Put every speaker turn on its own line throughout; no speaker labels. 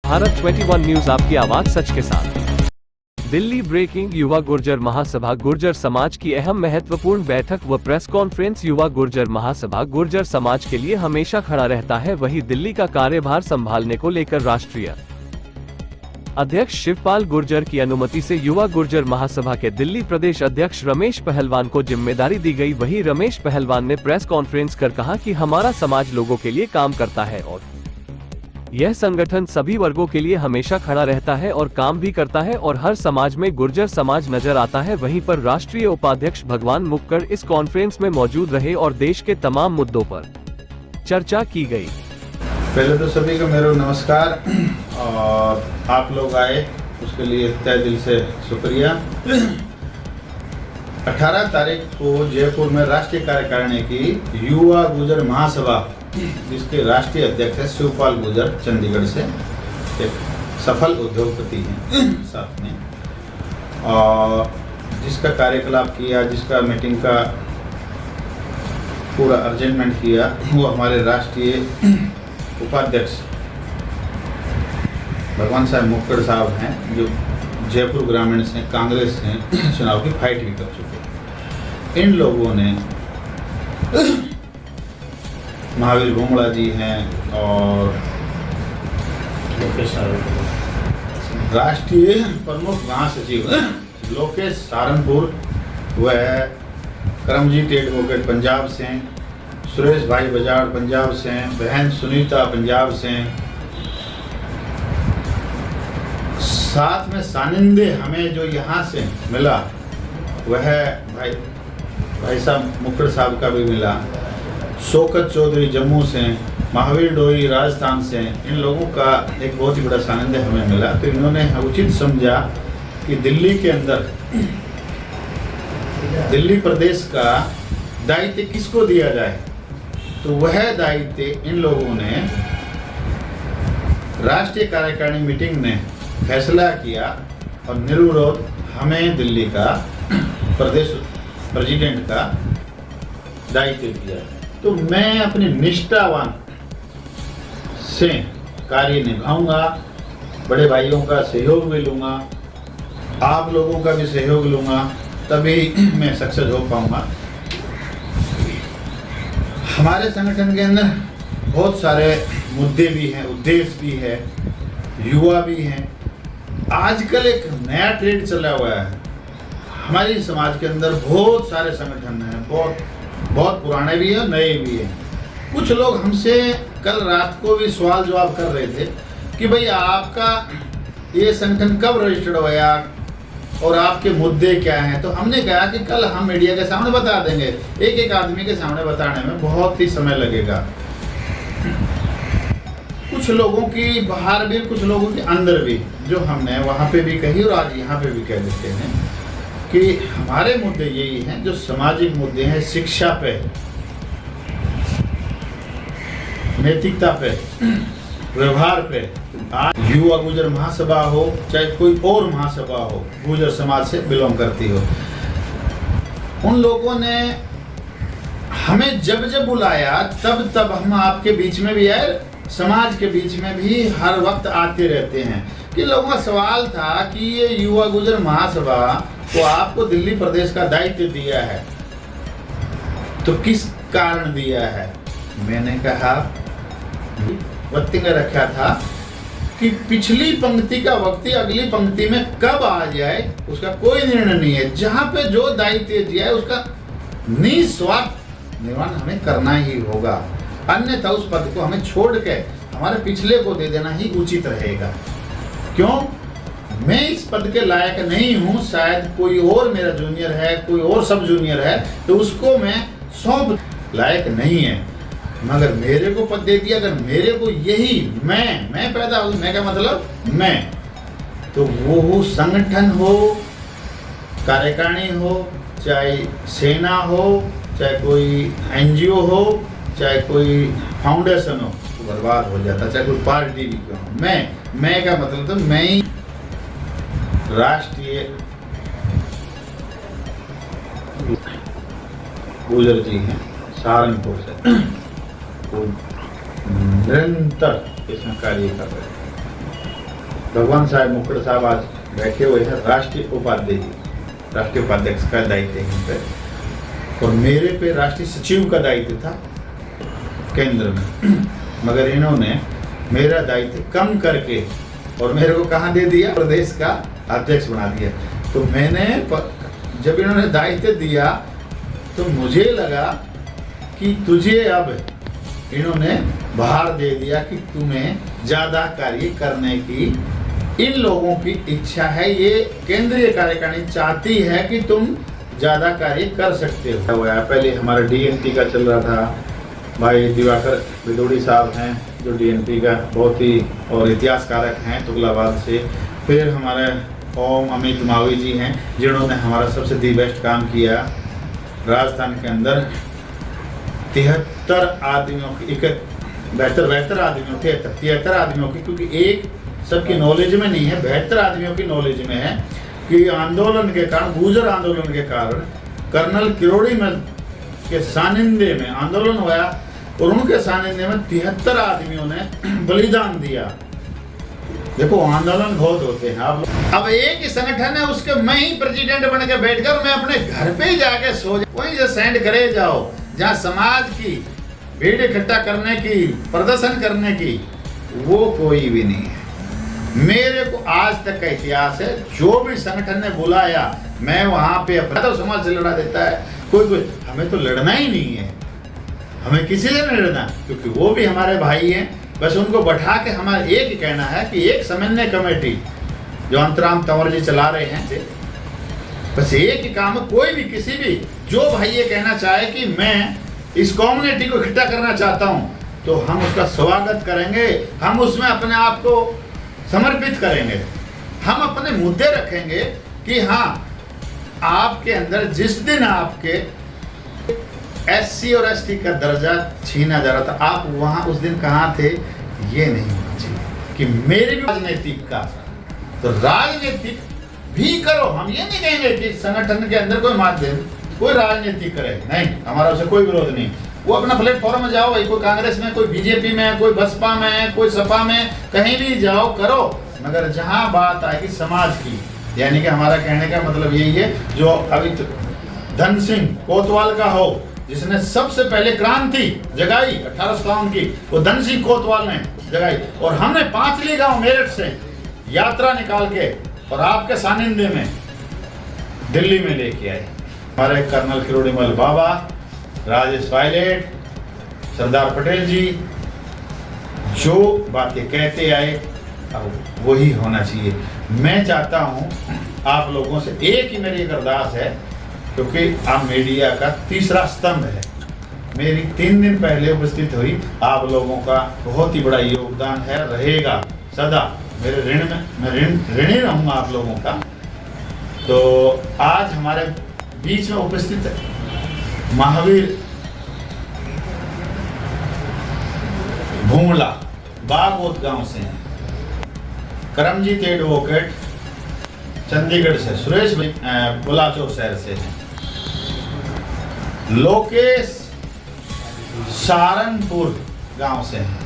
Bharat 21 news आपकी आवाज सच के साथ। दिल्ली ब्रेकिंग। युवा गुर्जर महासभा गुर्जर समाज की अहम महत्वपूर्ण बैठक व प्रेस कॉन्फ्रेंस। युवा गुर्जर महासभा गुर्जर समाज के लिए हमेशा खड़ा रहता है, वही दिल्ली का कार्यभार संभालने को लेकर राष्ट्रीय अध्यक्ष शिवपाल गुर्जर की अनुमति से युवा गुर्जर महासभा के दिल्ली प्रदेश अध्यक्ष रमेश पहलवान को जिम्मेदारी दी गई। वहीं रमेश पहलवान ने प्रेस कॉन्फ्रेंस कर कहा कि हमारा समाज लोगों के लिए काम करता है और यह संगठन सभी वर्गों के लिए हमेशा खड़ा रहता है और काम भी करता है और हर समाज में गुर्जर समाज नजर आता है। वहीं पर राष्ट्रीय उपाध्यक्ष भगवान मुक्कड़ इस कॉन्फ्रेंस में मौजूद रहे और देश के तमाम मुद्दों पर चर्चा की गई।
पहले तो सभी को मेरा नमस्कार और आप लोग आए उसके लिए तहे दिल से शुक्रिया। 18 तारीख को जयपुर में राष्ट्रीय कार्यकारिणी की युवा गुर्जर महासभा, जिसके राष्ट्रीय अध्यक्ष है शिवपाल गुर्जर, चंडीगढ़ से एक सफल उद्योगपति हैं साथ में, और जिसका कार्यकलाप किया, जिसका मीटिंग का पूरा अरेंजमेंट किया, वो हमारे राष्ट्रीय उपाध्यक्ष भगवान साहब मुक्कड़ साहब हैं, जो जयपुर ग्रामीण से कांग्रेस से चुनाव की फाइट भी कर चुके। इन लोगों ने महावीर भोमड़ा जी हैं और राष्ट्रीय प्रमुख महासचिव लोकेश सहारनपुर, वह करमजीत एडवोकेट पंजाब से, सुरेश भाई बजाड़ पंजाब से, बहन सुनीता पंजाब से, साथ में सानिंदे हमें जो यहाँ से मिला वह भाई साहब मुक्कड़ साहब का भी मिला, शौकत चौधरी जम्मू से, महावीर डोई राजस्थान से, इन लोगों का एक बहुत ही बड़ा सानिध्य हमें मिला। तो इन्होंने उचित समझा कि दिल्ली के अंदर दिल्ली प्रदेश का दायित्व किसको दिया जाए, तो वह दायित्व इन लोगों ने राष्ट्रीय कार्यकारिणी मीटिंग में फैसला किया और निर्विरोध हमें दिल्ली का प्रदेश प्रेसिडेंट का दायित्व दिया। तो मैं अपनी निष्ठावान से कार्य निभाऊंगा, बड़े भाइयों का सहयोग भी लूँगा, आप लोगों का भी सहयोग लूँगा, तभी मैं सक्सेस हो पाऊँगा। हमारे संगठन के अंदर बहुत सारे मुद्दे भी हैं, उद्देश्य भी है, युवा भी हैं। आजकल एक नया ट्रेंड चला हुआ है हमारे समाज के अंदर, बहुत सारे संगठन हैं, बहुत पुराने भी हैं, नए भी हैं। कुछ लोग हमसे कल रात को भी सवाल जवाब कर रहे थे कि भाई आपका ये संगठन कब रजिस्टर्ड होया और आपके मुद्दे क्या हैं। तो हमने कहा कि कल हम मीडिया के सामने बता देंगे, एक एक आदमी के सामने बताने में बहुत ही समय लगेगा। कुछ लोगों की बाहर भी, कुछ लोगों के अंदर भी, जो हमने वहाँ पे भी कही और आज यहाँ पे भी कह देते हैं कि हमारे मुद्दे यही हैं जो सामाजिक मुद्दे हैं, शिक्षा पे, नैतिकता पे, व्यवहार पे। आज युवा गुर्जर महासभा हो चाहे कोई और महासभा हो, गुर्जर समाज से बिलोंग करती हो, उन लोगों ने हमें जब जब बुलाया तब हम आपके बीच में भी आए, समाज के बीच में भी हर वक्त आते रहते हैं। कि लोगों का सवाल था कि ये युवा गुर्जर महासभा को आपको दिल्ली प्रदेश का दायित्व दिया है, तो किस कारण दिया है। मैंने कहा वक्ति में रखा था कि पिछली पंक्ति का व्यक्ति अगली पंक्ति में कब आ जाए उसका कोई निर्णय नहीं है। जहाँ पे जो दायित्व दिया है उसका निस्वार्थ निर्वहन हमें करना ही होगा, अन्यथा उस पद को हमें छोड़ के हमारे पिछले को दे देना ही उचित रहेगा। क्यों? मैं इस पद के लायक नहीं हूँ, शायद कोई और मेरा जूनियर है, कोई और सब जूनियर है, तो उसको मैं सौंप लायक नहीं है, मगर मेरे को पद दे दिया। अगर मेरे को यही मैं पैदा हूँ, मैं क्या मतलब मैं, तो वो संगठन हो, कार्यकारिणी हो, चाहे सेना हो, चाहे कोई एनजीओ हो, चाहे कोई फाउंडेशन हो, तो बर्बाद हो जाता, चाहे कोई पार्टी भी क्यों हो। मैं क्या मतलब, तो मैं ही राष्ट्रीय गुर्जर जी हैं सहारनपुर से, तो निरंतर इसमें कार्य कर रहे हैं। भगवान साहब मुखड़ साहब आज बैठे हुए हैं राष्ट्रीय उपाध्यक्ष का दायित्व है इन पे, और मेरे पे राष्ट्रीय सचिव का दायित्व था केंद्र में, मगर इन्होंने मेरा दायित्व कम करके और मेरे को कहाँ दे दिया, प्रदेश का अध्यक्ष बना दिया। तो मैंने जब इन्होंने दायित्व दिया तो मुझे लगा कि तुझे अब इन्होंने बाहर दे दिया कि तुम्हें ज़्यादा कार्य करने की इन लोगों की इच्छा है, ये केंद्रीय कार्यकारिणी चाहती है कि तुम ज़्यादा कार्य कर सकते हो। पहले हमारा डीएनपी का चल रहा था, भाई दिवाकर विदोड़ी साहब हैं जो डीएनपी का बहुत ही और इतिहासकारक हैं तुगलाबाद से। फिर हमारे ओम अमित मावी जी हैं जिन्होंने हमारा सबसे दी बेस्ट काम किया। राजस्थान के अंदर 73 आदमियों की 73 आदमियों के 73 आदमियों की, क्योंकि एक सबकी नॉलेज में नहीं है, 72 आदमियों की नॉलेज में है कि आंदोलन के कारण, गुर्जर आंदोलन के कारण कर्नल किरोड़ी में के सानिध्य में आंदोलन हुआ और उनके सानिध्य में 73 आदमियों ने बलिदान दिया। देखो आंदोलन बहुत होते हैं आप लोग। अब एक ही संगठन है, उसके मैं ही प्रेसिडेंट बन के बैठकर मैं अपने घर पे ही जाके सो वहीं से सेंड करे जाओ, जहाँ समाज की भीड़ इकट्ठा करने की, प्रदर्शन करने की वो कोई भी नहीं है। मेरे को आज तक का इतिहास है, जो भी संगठन ने बुलाया मैं वहां पे अपना तो समाज से लड़ा देता है। कोई हमें तो लड़ना ही नहीं है, हमें किसी से नहीं लड़ना, क्योंकि वो भी हमारे भाई हैं। बस उनको बैठा के हमारा एक ही कहना है कि एक समन्वय कमेटी जो अंतराम तंवर जी चला रहे हैं, बस एक ही काम है, कोई भी किसी भी जो भाई ये कहना चाहे कि मैं इस कम्युनिटी को इकट्ठा करना चाहता हूँ तो हम उसका स्वागत करेंगे, हम उसमें अपने आप को समर्पित करेंगे, हम अपने मुद्दे रखेंगे कि हाँ आपके अंदर जिस दिन आपके एससी और एसटी का दर्जा छीना जा रहा था, आप वहां उस दिन कहाँ थे, ये नहीं होना चाहिए। कि मेरे भी राजनीतिक का तो राजनीतिक भी करो, हम ये नहीं कहेंगे कि संगठन के अंदर कोई माध्यम कोई राजनीति करे, नहीं, हमारा उससे कोई विरोध नहीं। वो अपना प्लेटफॉर्म में जाओ, कोई कांग्रेस में, कोई बीजेपी में, कोई बसपा में, कोई सपा में, कहीं भी जाओ करो, मगर जहां बात आएगी समाज की, यानी कि हमारा कहने का मतलब यही है, जो अभी धन सिंह कोतवाल का हो जिसने सबसे पहले क्रांति जगाई 1857 की, वो धन सिंह कोतवाल ने जगाई, और हमने पांचली गांव मेरठ से यात्रा निकाल के और आपके सानिध्य में दिल्ली में लेके आए। हमारे कर्नल किरोड़ीमल बाबा, राजेश पायलट, सरदार पटेल जी जो बातें कहते आए अब वही होना चाहिए। मैं चाहता हूं आप लोगों से एक ही मेरी एक अरदास है, क्योंकि आप मीडिया का तीसरा स्तंभ है। मेरी 3 दिन पहले उपस्थित हुई, आप लोगों का बहुत ही बड़ा योगदान है, रहेगा सदा। मेरे ऋण में मैं ऋणी रहूंगा आप लोगों का। तो आज हमारे बीच में उपस्थित है महावीर भूमला बागोत गांव से हैं, करमजीत एडवोकेट चंडीगढ़ से, सुरेश बुलाचौर शहर से हैं, लोकेश सहारनपुर गांव से हैं।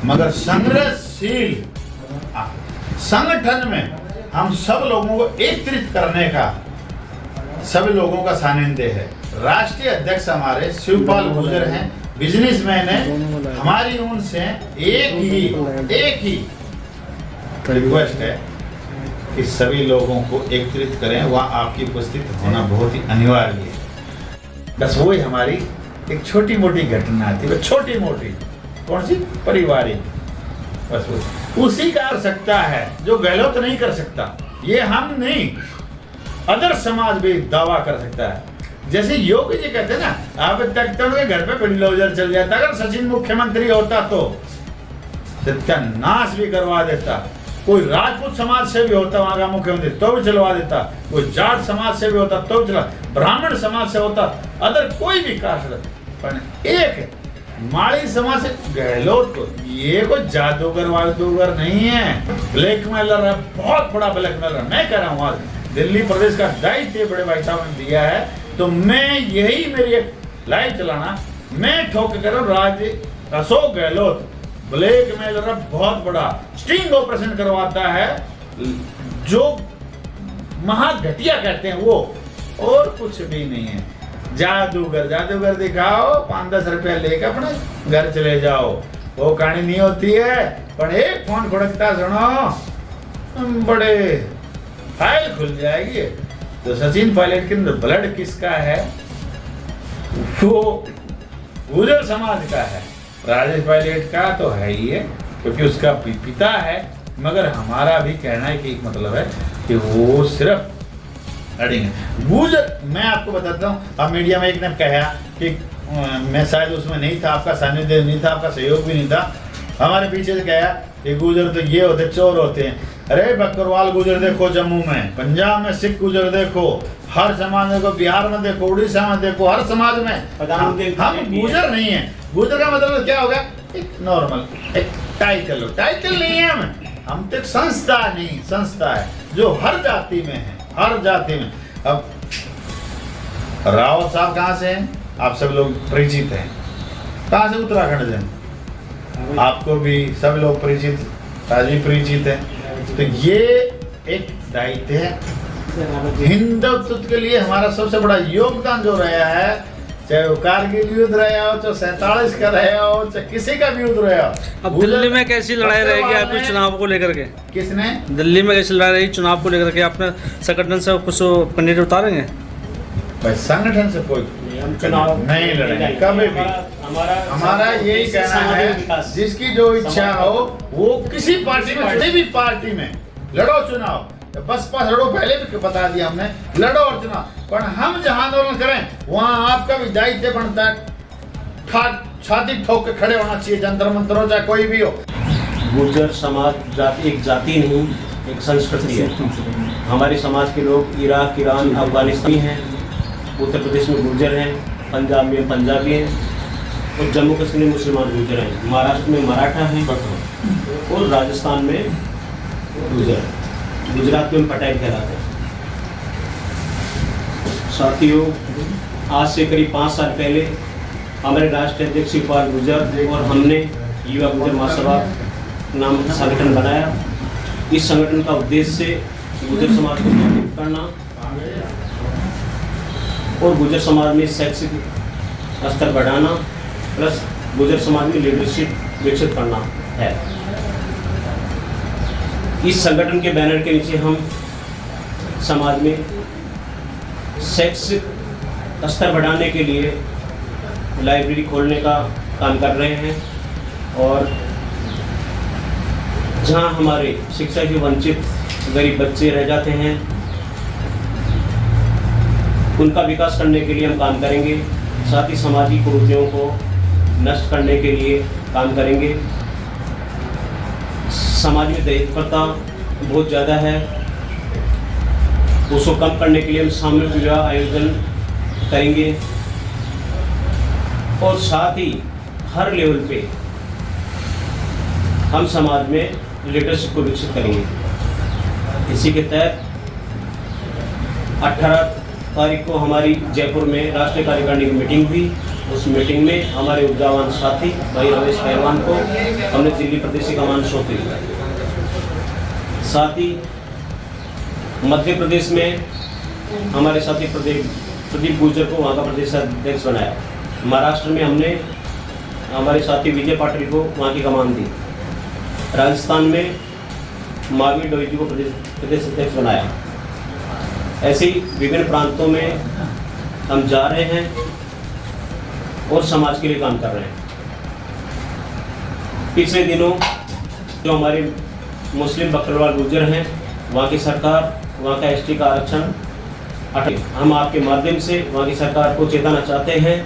मगर संघर्षशील संगठन में हम सब लोगों को एकत्रित करने का सभी लोगों का सानिध्य है। राष्ट्रीय अध्यक्ष हमारे शिवपाल गुर्जर हैं, बिजनेसमैन है। हमारी उनसे एक ही रिक्वेस्ट है कि सभी लोगों को एकत्रित करें, वहाँ आपकी उपस्थित होना बहुत ही अनिवार्य है। बस वही हमारी एक छोटी मोटी घटना थी, वो छोटी मोटी कौन सी, पारिवारिक, बस उसी का कर सकता है जो गहलोत नहीं कर सकता। ये हम नहीं, अदर समाज भी दावा कर सकता है। जैसे योगी जी कहते हैं ना, अब तक तो उनके घर पे बुलडोजर चल जाता, अगर सचिन मुख्यमंत्री होता तो सत्यानाश भी करवा देता। कोई राजपूत समाज से भी होता वहां का मुख्यमंत्री तो भी चलवा देता, कोई जाट समाज से भी होता तो भी चला, ब्राह्मण समाज से होता, अदर कोई भी कास्ट, पर एक माड़ी समाज से गहलोत को, ये कोई जादूगर वादूगर नहीं है, ब्लैकमेलर है, बहुत बड़ा ब्लैकमेलर। मैं कह रहा हूँ आज दिल्ली प्रदेश का दायित्व बड़े भाई साहब ने दिया है, तो मैं यही मेरी एक लाइव चलाना, मैं ठोक कर राज अशोक गहलोत ब्लैकमेलर बहुत बड़ा स्टिंग ऑपरेशन करवाता है, जो महाघटिया कहते हैं वो, और कुछ भी नहीं है। जादूगर दिखाओ, 5-10 रुपया लेकर अपने घर चले जाओ, वो कहानी नहीं होती है। पर एक फोन खड़कता सुनो, बड़े फाइल खुल जाएगी। तो सचिन पायलट के अंदर ब्लड किसका है? वो गुर्जर समाज का है। राजेश पायलट का तो है ही है, क्योंकि उसका पिता है। मगर हमारा भी कहना है कि मतलब है कि वो सिर्फ लड़ेंगे गुर्जर। मैं आपको बताता हूँ, अब मीडिया में एक ने कहा कि मैं शायद उसमें नहीं था, आपका सानिध्य नहीं था, आपका सहयोग भी नहीं था, हमारे पीछे से कहा कि गुर्जर तो ये होते, चोर होते हैं। अरे बकरवाल गुर्जर देखो जम्मू में, पंजाब में सिख गुर्जर देखो, हर समाज देखो, बिहार में देखो, उड़ीसा में देखो, हर समाज में हम गुर्जर नहीं है। गुर्जर का मतलब क्या होगा? एक नॉर्मल एक टाइटल नहीं है हम तो एक संस्था नहीं, संस्था है जो हर जाति में है, हर जाति में। अब रावत साहब कहाँ से हैं? आप सब लोग परिचित हैं। कहाँ से? उत्तराखंड से। आपको भी सब लोग परिचित, राजी परिचित है। तो ये एक दायित्व है हिंदुत्व के लिए। हमारा सबसे बड़ा योगदान जो रहा है, चाहे वो कारगिल युद्ध रहा हो, चाहे 47 का रहा हो, चाहे किसी का भी युद्ध रहा हो।
अब दिल्ली में कैसी लड़ाई रहेगी आपके चुनाव को लेकर के?
किसने?
दिल्ली में कैसी लड़ाई रहेगी चुनाव को लेकर के? आपने संगठन से कुछ कैंडिडेट उतारेंगे?
भाई संगठन से कोई चुनाव नहीं लड़ेंगे कभी भी। हमारा यही कहना है, जिसकी जो इच्छा हो वो किसी पार्टी में, किसी भी पार्टी में लड़ो चुनाव। बसपा लड़ो, पहले भी बता दिया हमने, लड़ो और चुनाव। पर हम जहां आंदोलन करें वहां आपका भी दायित्व बनता है, छाती ठोक के खड़े होना चाहिए, जंतर मंतर हो चाहे कोई भी हो।
गुर्जर समाज एक जाति नहीं, एक संस्कृति है। हमारे समाज के लोग इराक, ईरान, अफगानिस्तान हैं, उत्तर प्रदेश में गुर्जर हैं, पंजाब में पंजाबी हैं, और जम्मू कश्मीर में मुसलमान गुर्जर हैं, महाराष्ट्र में मराठा हैं, और राजस्थान में गुर्जर, गुजरात में पटेल कहलाते हैं। साथियों, आज से करीब 5 साल पहले हमारे राष्ट्रीय अध्यक्ष शिवपाल गुर्जर और हमने युवा गुर्जर महासभा नाम संगठन बनाया। इस संगठन का उद्देश्य गुर्जर समाज को जागरूक करना और गुर्जर समाज में शैक्षिक स्तर बढ़ाना, प्लस गुर्जर समाज में लीडरशिप विकसित करना है। इस संगठन के बैनर के नीचे हम समाज में शैक्षिक स्तर बढ़ाने के लिए लाइब्रेरी खोलने का काम कर रहे हैं, और जहां हमारे शिक्षा से वंचित गरीब बच्चे रह जाते हैं उनका विकास करने के लिए हम काम करेंगे। साथ ही सामाजिक कुरीतियों को नष्ट करने के लिए काम करेंगे। समाज में दहेज प्रथा बहुत ज़्यादा है, उसको कम करने के लिए हम सामूहिक विवाह आयोजन करेंगे, और साथ ही हर लेवल पे हम समाज में लीडरशिप को विकसित करेंगे। इसी के तहत 18 तारीख को हमारी जयपुर में राष्ट्रीय कार्यकारिणी की मीटिंग हुई। उस मीटिंग में हमारे ऊर्जावान साथी भाई रमेश पहलवान को हमने दिल्ली प्रदेश की कमान सौंपी। साथ ही मध्य प्रदेश में हमारे साथी प्रदीप गुर्जर को वहाँ का प्रदेश अध्यक्ष बनाया। महाराष्ट्र में हमने हमारे साथी विजय पाटिल को वहाँ की कमान दी। राजस्थान में महावीर डोई जी को प्रदेश अध्यक्ष बनाया। ऐसे ही विभिन्न प्रांतों में हम जा रहे हैं और समाज के लिए काम कर रहे हैं। पिछले दिनों जो हमारे मुस्लिम बकरवाल गुर्जर हैं, वहाँ की सरकार वहाँ का ST का आरक्षण हटे। हम आपके माध्यम से वहाँ की सरकार को चेताना चाहते हैं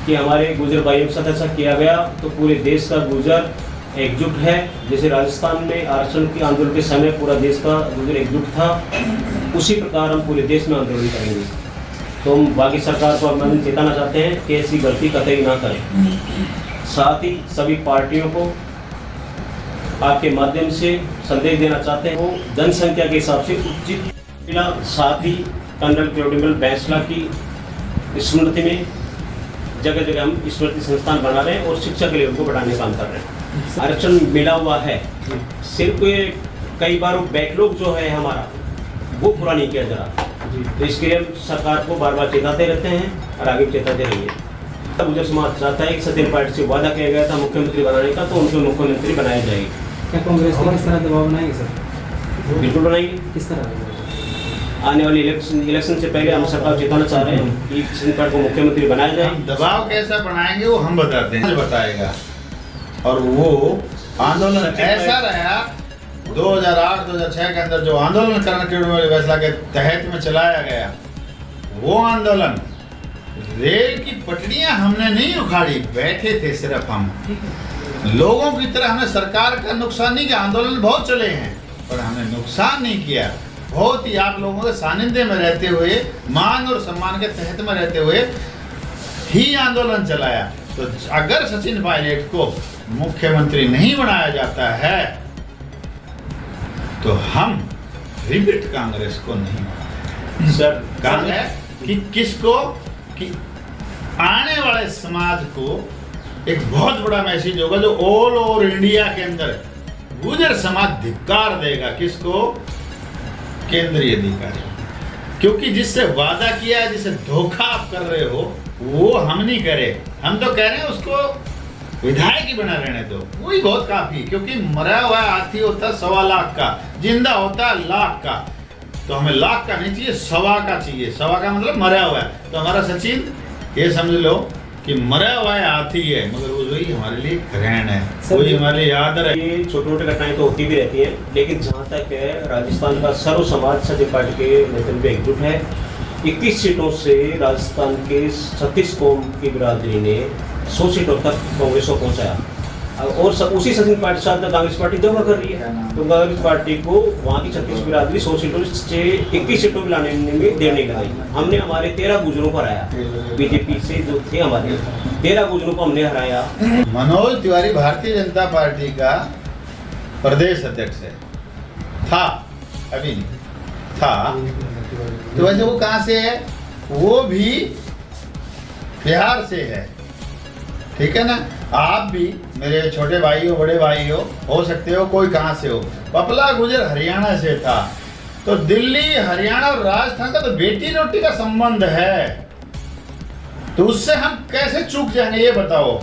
कि हमारे गुर्जर भाइयों के साथ ऐसा किया गया तो पूरे देश का गुर्जर एकजुट है। जैसे राजस्थान में आरक्षण के आंदोलन के समय पूरा देश का गुर्जर एकजुट था, उसी प्रकार हम पूरे देश में आंदोलन करेंगे। तो हम बाकी सरकार को हम चेताना चाहते हैं कि ऐसी गलती कतई ना करें। साथ ही सभी पार्टियों को आपके माध्यम से संदेश देना चाहते हैं, वो जनसंख्या के हिसाब से उचित। साथ ही कर्नल क्लोडिमल बैंसला की स्मृति में जगह जगह हम स्मृति संस्थान बना रहे हैं और शिक्षा के लेवल को बढ़ाने का काम कर रहे हैं। आरक्षण मिला हुआ है, सिर्फ ये कई बार बैकलॉग जो है हमारा वो पूरा नहीं किया जा रहा, तो इसके लिए हम सरकार को बार बार चेताते रहते हैं और आगे भी चेताते रहेंगे। तब गुर्जर समाज चाहता है कि सचिन पायलट से वादा किया गया था मुख्यमंत्री बनाने का, तो उनको मुख्यमंत्री बनाया जाएगी।
क्या कांग्रेस को किस तरह दबाव बनाएंगे सर?
बिल्कुल बनाएंगे।
किस तरह?
आने वाली इलेक्शन से पहले हम सरकार चेताना चाह रहे हैं कि सचिन पायलट को मुख्यमंत्री बनाया जाए।
दबाव कैसा बनाएंगे वो हम बताते हैं, बताएगा। और वो आंदोलन ऐसा रहा 2008-2006 के अंदर जो आंदोलन करने के फैसला के तहत में चलाया गया, वो आंदोलन रेल की पटरियां हमने नहीं उखाड़ी, बैठे थे सिर्फ हम। लोगों की तरह हमने सरकार का नुकसान नहीं किया, आंदोलन बहुत चले हैं पर हमने नुकसान नहीं किया। बहुत ही आप लोगों के सानिध्य में रहते हुए, मान और सम्मान के तहत में रहते हुए ही आंदोलन चलाया। तो अगर सचिन पायलट को मुख्यमंत्री नहीं बनाया जाता है तो हम रिपीट कांग्रेस को नहीं बनाते
सर
कारण है कि किसको, कि आने वाले समाज को एक बहुत बड़ा मैसेज होगा जो ऑल ओवर इंडिया के अंदर गुर्जर समाज धिक्कार देगा। किसको? केंद्रीय अधिकारी, क्योंकि जिससे वादा किया है, जिससे धोखा आप कर रहे हो, वो हम नहीं करे। हम तो कह रहे हैं उसको विधायक ही बना रहने दो, वही बहुत काफी, क्योंकि मरा हुआ हाथी होता 1.25 लाख का, जिंदा होता लाख का। तो हमें लाख का नहीं चाहिए, 1.25 का चाहिए। 1.25 का मतलब मरा हुआ है। तो हमारा सचिन ये समझ लो कि मरा हुआ है हाथी है, मगर वो वही हमारे लिए ग्रहण है, वही हमारे लिए याद है।
ये छोटी मोटी घटनाएं तो होती भी रहती हैं, लेकिन जहाँ तक है राजस्थान का सर्व समाज सचिन पार्टी के नेतृत्व में एकजुट है। 21 सीटों से राजस्थान के 36 कौम की बिरादरी ने 100 सीटों तक कांग्रेस को पहुँचाया, और उसी सचिन पार्टी के साथ कांग्रेस पार्टी धोखा कर रही है। तो कांग्रेस पार्टी को वहाँ की 36 बिरादरी 100 सीटों से 21 सीटों में लाने में देर नहीं लगाई। हमने हमारे 13 गुजरों को हराया, बीजेपी से जो थे हमारे 13 गुजरों को हमने हराया।
मनोज तिवारी भारतीय जनता पार्टी का प्रदेश अध्यक्ष है, था, अभी नहीं था। तो वैसे वो कहाँ से है? वो भी बिहार से है, ठीक है ना। आप भी मेरे छोटे भाई हो, बड़े भाई हो सकते हो, कोई कहाँ से हो। पपला गुर्जर हरियाणा से था। तो दिल्ली, हरियाणा और राजस्थान का तो बेटी रोटी का संबंध है, तो उससे हम कैसे चूक जाएंगे ये बताओ।